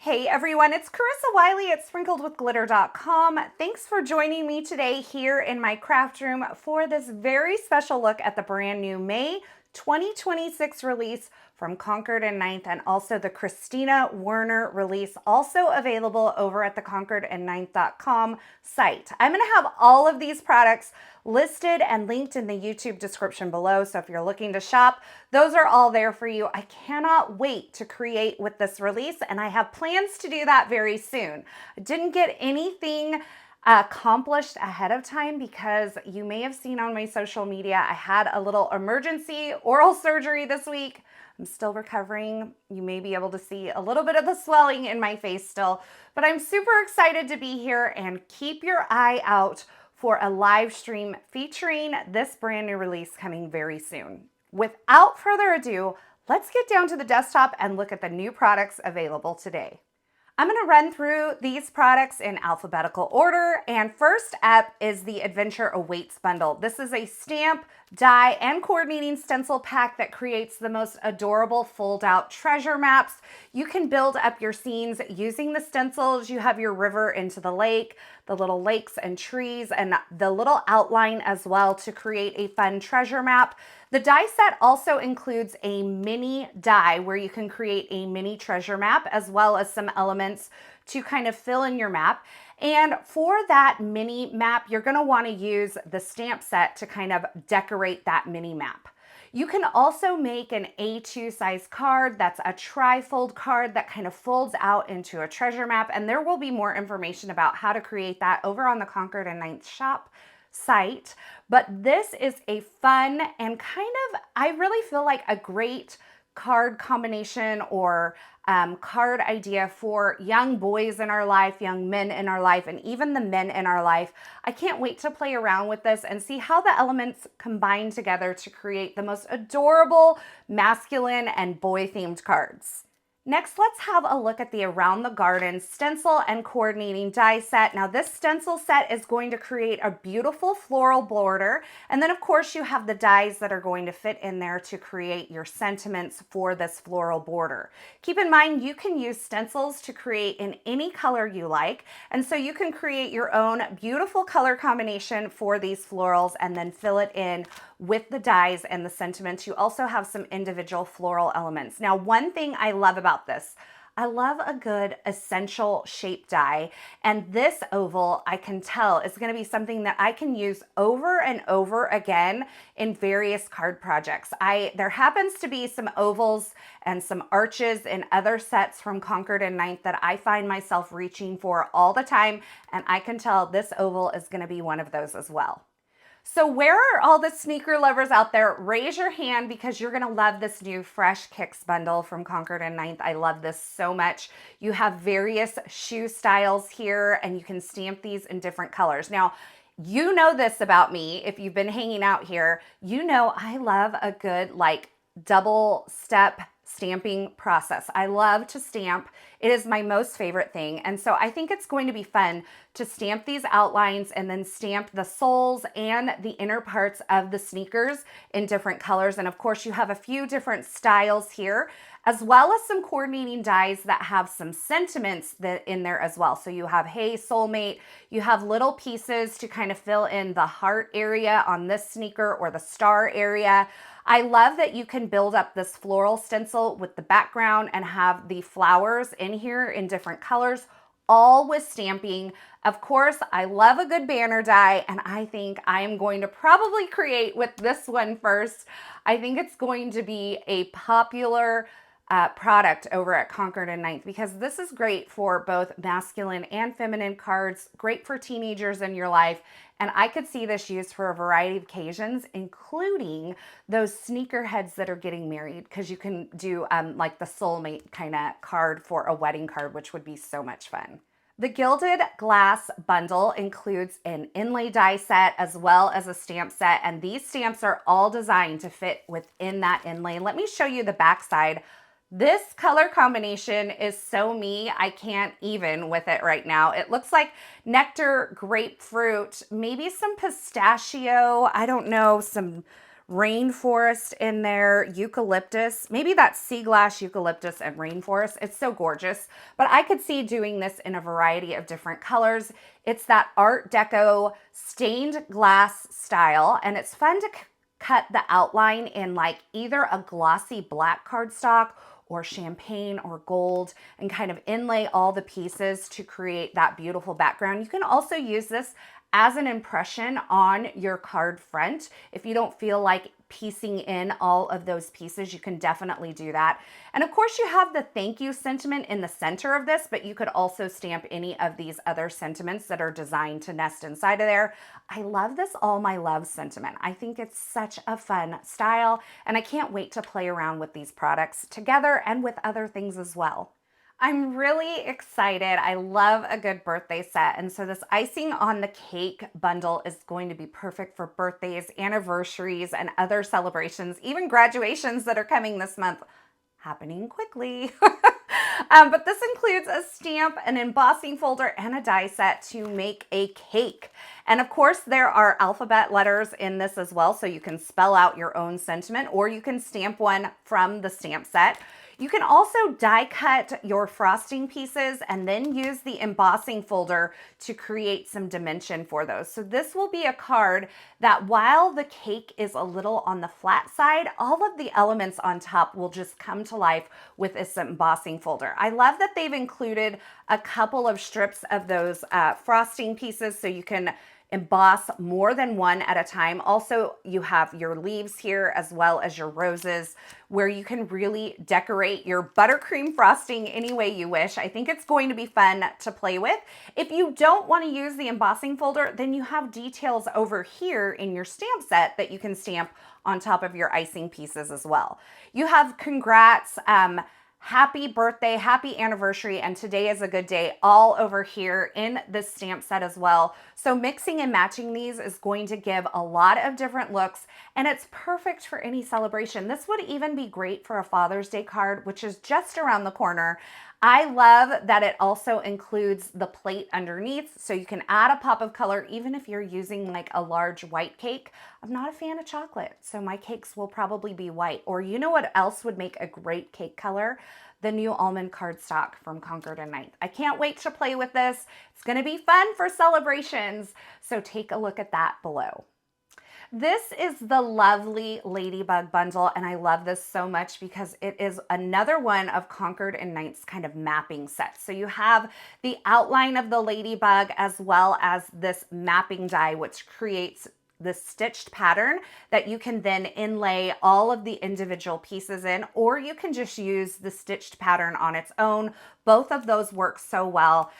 Hey everyone, it's Carissa Wiley at sprinkledwithglitter.com. Thanks for joining me today here in my craft room for this very special look at the brand new May 2026 release from Concord and Ninth, and also the Christina Warner release, also available over at the concordandninth.com site. I'm going to have all of these products listed and linked in the YouTube description below, so if you're looking to shop, those are all there for you. I cannot wait to create with this release, and I have plans to do that very soon. I didn't get anything accomplished ahead of time because you may have seen on my social media I had a little emergency oral surgery this week. I'm still recovering. You may be able to see a little bit of the swelling in my face still, but I'm super excited to be here, and keep your eye out for a live stream featuring this brand new release coming very soon. Without further ado, let's get down to the desktop and look at the new products available today. I'm going to run through these products in alphabetical order, and first up is the Adventure Awaits bundle. This is a stamp, die, and coordinating stencil pack that creates the most adorable fold-out treasure maps. You can build up your scenes using the stencils. You have your river into the lake, the little lakes and trees, and the little outline as well to create a fun treasure map. The die set also includes a mini die where you can create a mini treasure map, as well as some elements to kind of fill in your map. And for that mini map, you're going to want to use the stamp set to kind of decorate that mini map. You can also make an A2 size card that's a tri-fold card that kind of folds out into a treasure map, and there will be more information about how to create that over on the Concord and Ninth shop site. But this is a fun and kind of, I really feel like a great card combination or card idea for young boys in our life, young men in our life, and even the men in our life. I can't wait to play around with this and see how the elements combine together to create the most adorable masculine and boy themed cards. Next, let's have a look at the Around the Garden stencil and coordinating die set. Now, this stencil set is going to create a beautiful floral border. And then, of course, you have the dies that are going to fit in there to create your sentiments for this floral border. Keep in mind, you can use stencils to create in any color you like. And so you can create your own beautiful color combination for these florals and then fill it in with the dies and the sentiments. You also have some individual floral elements. Now, one thing I love about this, I love a good essential shape die, and this oval I can tell is going to be something that I can use over and over again in various card projects. There happens to be some ovals and some arches in other sets from Concord and Ninth that I find myself reaching for all the time, and I can tell this oval is going to be one of those as well. So where are all the sneaker lovers out there? Raise your hand because you're going to love this new Fresh Kicks bundle from Concord and Ninth. I love this so much. You have various shoe styles here, and you can stamp these in different colors. Now, you know this about me. If you've been hanging out here, you know I love a good double step stamping process. I love to stamp. It is my most favorite thing. And so I think it's going to be fun to stamp these outlines and then stamp the soles and the inner parts of the sneakers in different colors. And of course, you have a few different styles here, as well as some coordinating dies that have some sentiments in there as well. So you have Hey Soulmate, you have little pieces to kind of fill in the heart area on this sneaker or the star area. I love that you can build up this floral stencil with the background and have the flowers in here in different colors, all with stamping. Of course, I love a good banner die, and I think I am going to probably create with this one first. I think it's going to be a popular product over at Concord and Ninth because this is great for both masculine and feminine cards, great for teenagers in your life, and I could see this used for a variety of occasions, including those sneakerheads that are getting married, because you can do like the soulmate kind of card for a wedding card, which would be so much fun. The Gilded Glass bundle includes an inlay die set as well as a stamp set, and these stamps are all designed to fit within that inlay. Let me show you the back side. This color combination is so me, I can't even with it right now. It looks like nectar, grapefruit, maybe some pistachio, I don't know, some rainforest in there, eucalyptus, maybe that's sea glass, eucalyptus, and rainforest. It's so gorgeous, but I could see doing this in a variety of different colors. It's that Art Deco stained glass style, and it's fun to cut the outline in like either a glossy black cardstock or champagne or gold, and kind of inlay all the pieces to create that beautiful background. You can also use this as an impression on your card front. If you don't feel like piecing in all of those pieces, you can definitely do that. And of course you have the thank you sentiment in the center of this, but you could also stamp any of these other sentiments that are designed to nest inside of there. I love this All My Love sentiment. I think it's such a fun style, and I can't wait to play around with these products together and with other things as well. I'm really excited. I love a good birthday set. And so this icing on the cake bundle is going to be perfect for birthdays, anniversaries, and other celebrations, even graduations that are coming this month, happening quickly. But this includes a stamp, an embossing folder, and a die set to make a cake. And of course, there are alphabet letters in this as well, so you can spell out your own sentiment, or you can stamp one from the stamp set. You can also die cut your frosting pieces and then use the embossing folder to create some dimension for those. So this will be a card that while the cake is a little on the flat side, all of the elements on top will just come to life with this embossing folder. I love that they've included a couple of strips of those frosting pieces so you can emboss more than one at a time. Also, you have your leaves here as well as your roses, where you can really decorate your buttercream frosting any way you wish. I think it's going to be fun to play with. If you don't want to use the embossing folder, then you have details over here in your stamp set that you can stamp on top of your icing pieces as well. You have congrats, happy birthday, happy anniversary, and today is a good day all over here in this stamp set as well. So mixing and matching these is going to give a lot of different looks, and it's perfect for any celebration. This would even be great for a Father's Day card, which is just around the corner. I love that it also includes the plate underneath, so you can add a pop of color even if you're using like a large white cake. I'm not a fan of chocolate, so my cakes will probably be white. Or you know what else would make a great cake color? The new almond cardstock from Concord and Ninth. I can't wait to play with this. It's gonna be fun for celebrations, so take a look at that below. This is the lovely Ladybug bundle, and I love this so much because it is another one of Concord and Ninth's kind of mapping sets. So you have the outline of the Ladybug as well as this mapping die, which creates this stitched pattern that you can then inlay all of the individual pieces in, or you can just use the stitched pattern on its own. Both of those work so well.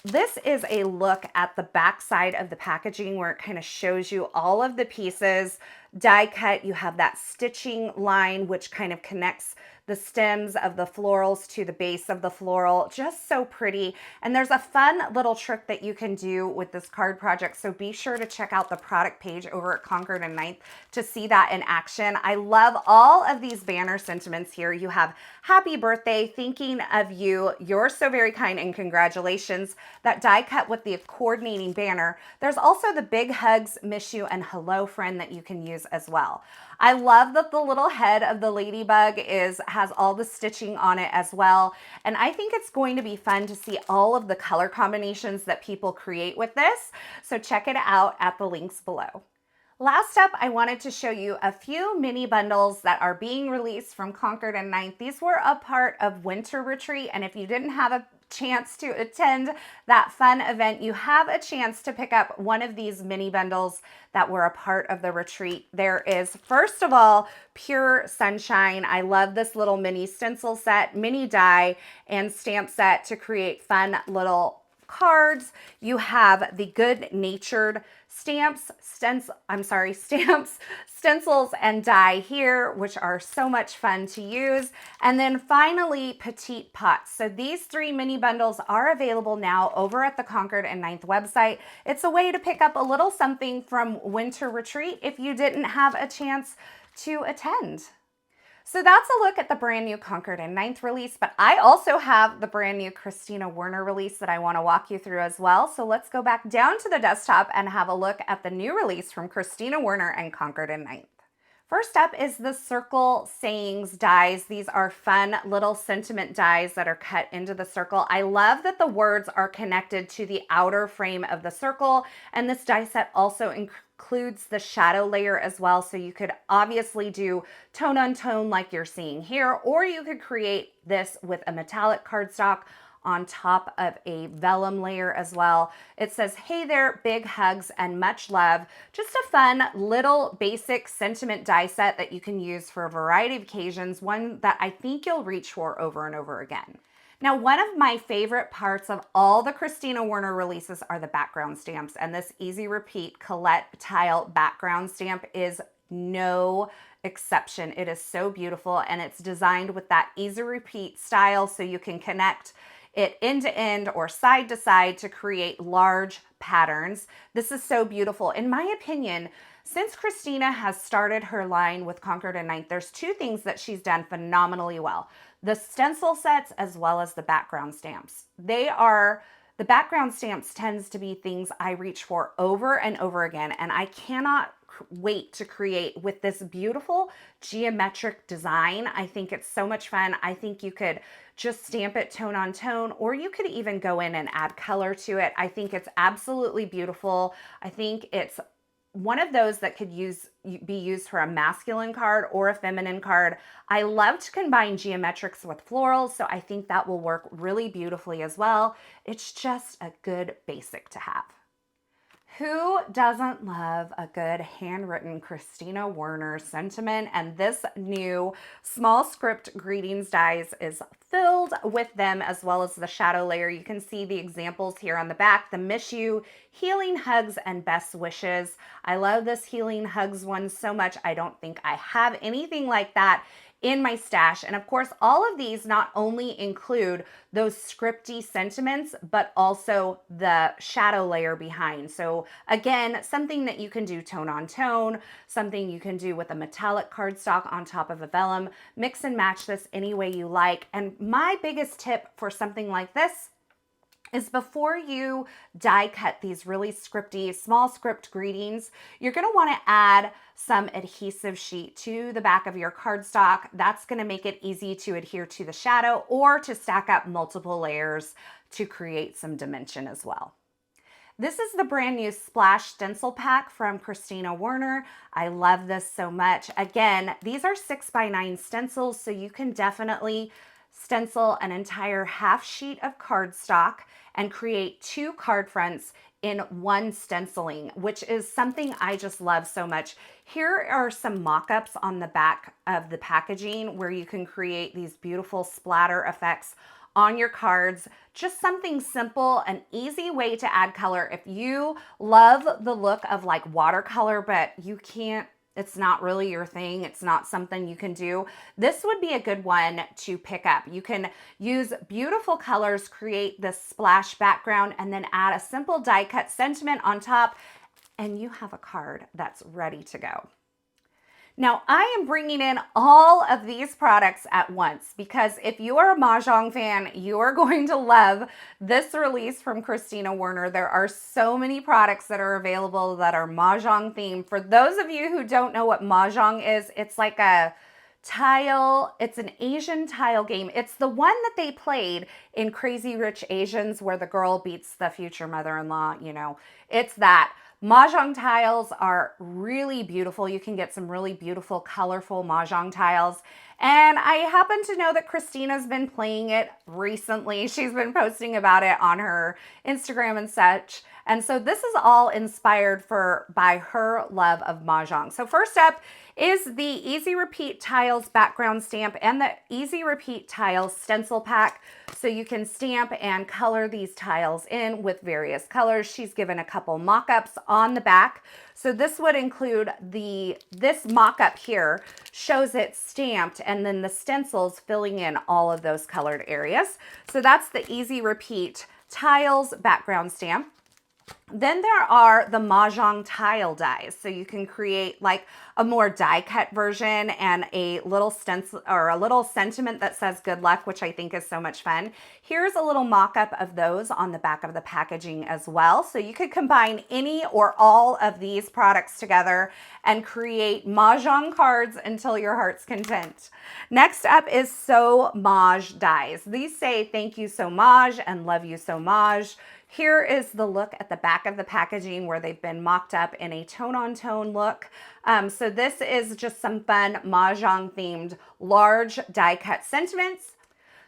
This is a look at the back side of the packaging where it kind of shows you all of the pieces. Die cut, you have that stitching line which kind of connects the stems of the florals to the base of the floral. Just so pretty. And there's a fun little trick that you can do with this card project, so be sure to check out the product page over at Concord and Ninth to see that in action. I love all of these banner sentiments here. You have happy birthday, thinking of you, you're so very kind, and congratulations. That die cut with the coordinating banner. There's also the big hugs, miss you, and hello friend that you can use as well. I love that the little head of the Ladybug has all the stitching on it as well. And I think it's going to be fun to see all of the color combinations that people create with this. So check it out at the links below. Last up, I wanted to show you a few mini bundles that are being released from Concord and Ninth. These were a part of Winter Retreat, and if you didn't have a chance to attend that fun event, you have a chance to pick up one of these mini bundles that were a part of the retreat. There is, first of all, Pure Sunshine. I love this little mini stencil set, mini die, and stamp set to create fun little cards. You have the Good Natured stamps, stencils, and die here, which are so much fun to use. And then finally, Petite pots. So these three mini bundles are available now over at the Concord and Ninth website. It's a way to pick up a little something from Winter Retreat if you didn't have a chance to attend. So that's a look at the brand new Concord and Ninth release, but I also have the brand new Christina Warner release that I want to walk you through as well. So let's go back down to the desktop and have a look at the new release from Christina Warner and Concord and Ninth. First up is the circle sayings dies. These are fun little sentiment dies that are cut into the circle. I love that the words are connected to the outer frame of the circle, and this die set also includes the shadow layer as well. So you could obviously do tone on tone like you're seeing here, or you could create this with a metallic cardstock on top of a vellum layer as well. It says, hey there, big hugs and much love. Just a fun little basic sentiment die set that you can use for a variety of occasions, one that I think you'll reach for over and over again. Now, one of my favorite parts of all the Christina Warner releases are the background stamps, and this Easy Repeat Colette Tile background stamp is no exception. It is so beautiful, and it's designed with that easy repeat style so you can connect it end to end or side to side to create large patterns. This is so beautiful. In my opinion, since Kristina has started her line with Concord and Ninth, there's two things that she's done phenomenally well. The stencil sets as well as the background stamps. The background stamps tends to be things I reach for over and over again, and I cannot wait to create with this beautiful geometric design. I think it's so much fun. I think you could just stamp it tone on tone, or you could even go in and add color to it. I think it's absolutely beautiful. I think it's one of those that could be used for a masculine card or a feminine card. I love to combine geometrics with florals, so I think that will work really beautifully as well. It's just a good basic to have. Who doesn't love a good handwritten Christina Warner sentiment? And this new small script greetings dies is filled with them, as well as the shadow layer. You can see the examples here on the back, the miss you, healing hugs, and best wishes. I love this healing hugs one so much. I don't think I have anything like that in my stash. And of course, all of these not only include those scripty sentiments, but also the shadow layer behind. So again, something that you can do tone on tone, something you can do with a metallic cardstock on top of a vellum. Mix and match this any way you like. And my biggest tip for something like this is before you die cut these really scripty, small script greetings, you're gonna wanna add some adhesive sheet to the back of your cardstock. That's gonna make it easy to adhere to the shadow or to stack up multiple layers to create some dimension as well. This is the brand new Splash Stencil Pack from Christina Warner. I love this so much. Again, these are 6x9 stencils, so you can definitely stencil an entire half sheet of cardstock and create 2 card fronts in one stenciling, which is something I just love so much. Here are some mock-ups on the back of the packaging where you can create these beautiful splatter effects on your cards. Just something simple, an easy way to add color. If you love the look of like watercolor, but you can't, it's not really your thing, it's not something you can do, this would be a good one to pick up. You can use beautiful colors, create this splash background, and then add a simple die cut sentiment on top, and you have a card that's ready to go. Now, I am bringing in all of these products at once because if you are a Mahjong fan, you are going to love this release from Christina Warner. There are so many products that are available that are Mahjong themed. For those of you who don't know what Mahjong is, it's like a tile, it's an Asian tile game. It's the one that they played in Crazy Rich Asians where the girl beats the future mother-in-law, you know, it's that. Mahjong tiles are really beautiful. You can get some really beautiful, colorful Mahjong tiles. And I happen to know that Christina's been playing it recently. She's been posting about it on her Instagram and such. And so this is all inspired by her love of Mahjong. So first up is the Easy Repeat Tiles background stamp and the Easy Repeat Tiles stencil pack. So you can stamp and color these tiles in with various colors. She's given a couple mock-ups on the back. So this would include this mock-up here shows it stamped and then the stencils filling in all of those colored areas. So that's the Easy Repeat Tiles background stamp. Then there are the Mahjong tile dies. So you can create like a more die cut version and a little stencil or a little sentiment that says good luck, which I think is so much fun. Here's a little mock-up of those on the back of the packaging as well. So you could combine any or all of these products together and create Mahjong cards until your heart's content. Next up is So Maj dies. These say thank you so Maj and love you so Maj. Here is the look at the back of the packaging where they've been mocked up in a tone-on-tone look. So this is just some fun Mahjong-themed large die-cut sentiments.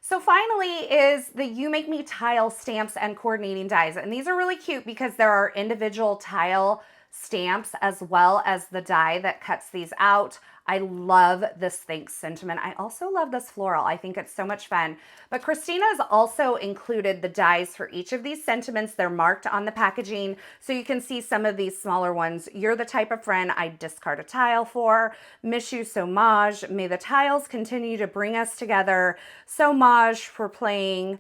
So finally is the You Make Me tile stamps and coordinating dies. And these are really cute because there are individual tile stamps as well as the die that cuts these out. I love this thanks sentiment. I also love this floral. I think it's so much fun. But Kristina has also included the dies for each of these sentiments. They're marked on the packaging, so you can see some of these smaller ones. You're the type of friend I'd discard a tile for. Miss you so much. May the tiles continue to bring us together. So much for playing.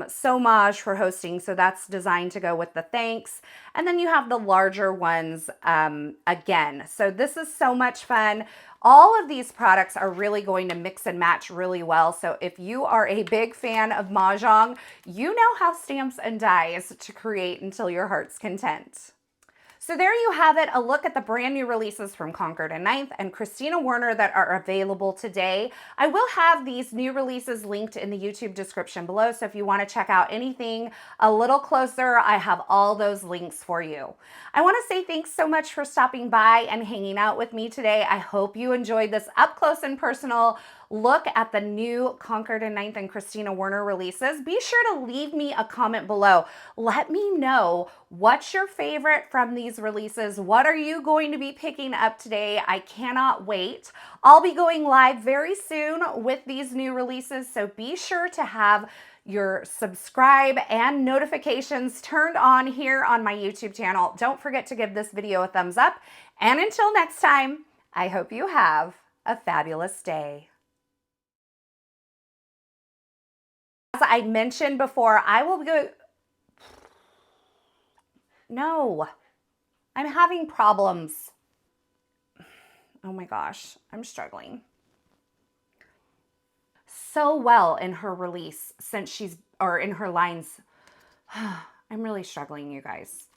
So much for hosting. So that's designed to go with the thanks. And then you have the larger ones again. So this is so much fun. All of these products are really going to mix and match really well. So if you are a big fan of Mahjong, you now have stamps and dies to create until your heart's content. So there you have it, a look at the brand new releases from Concord and Ninth and Christina Warner that are available today. I will have these new releases linked in the YouTube description below, so if you want to check out anything a little closer, I have all those links for you. I want to say thanks so much for stopping by and hanging out with me today. I hope you enjoyed this up close and personal look at the new Concord and Ninth and Christina Warner releases. Be sure to leave me a comment below. Let me know what's your favorite from these releases. What are you going to be picking up today? I cannot wait. I'll be going live very soon with these new releases, so be sure to have your subscribe and notifications turned on here on my YouTube channel. Don't forget to give this video a thumbs up. And until next time, I hope you have a fabulous day. As I mentioned before, I will go. No, I'm having problems. Oh my gosh, I'm struggling so well in her release since in her lines. I'm really struggling, you guys.